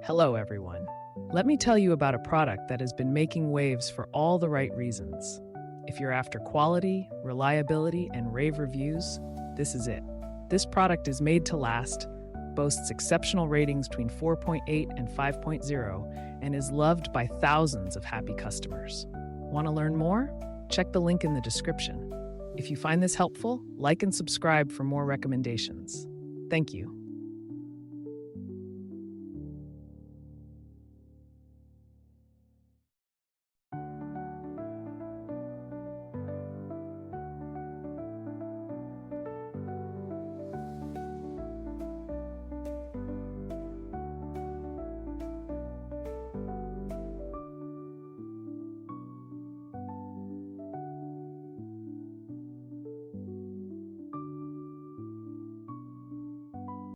Hello, everyone. Let me tell you about a product that has been making waves for all the right reasons. If you're after quality, reliability, and rave reviews, this is it. This product is made to last, boasts exceptional ratings between 4.8 and 5.0, and is loved by thousands of happy customers. Want to learn more? Check the link in the description. If you find this helpful, like and subscribe for more recommendations. Thank you.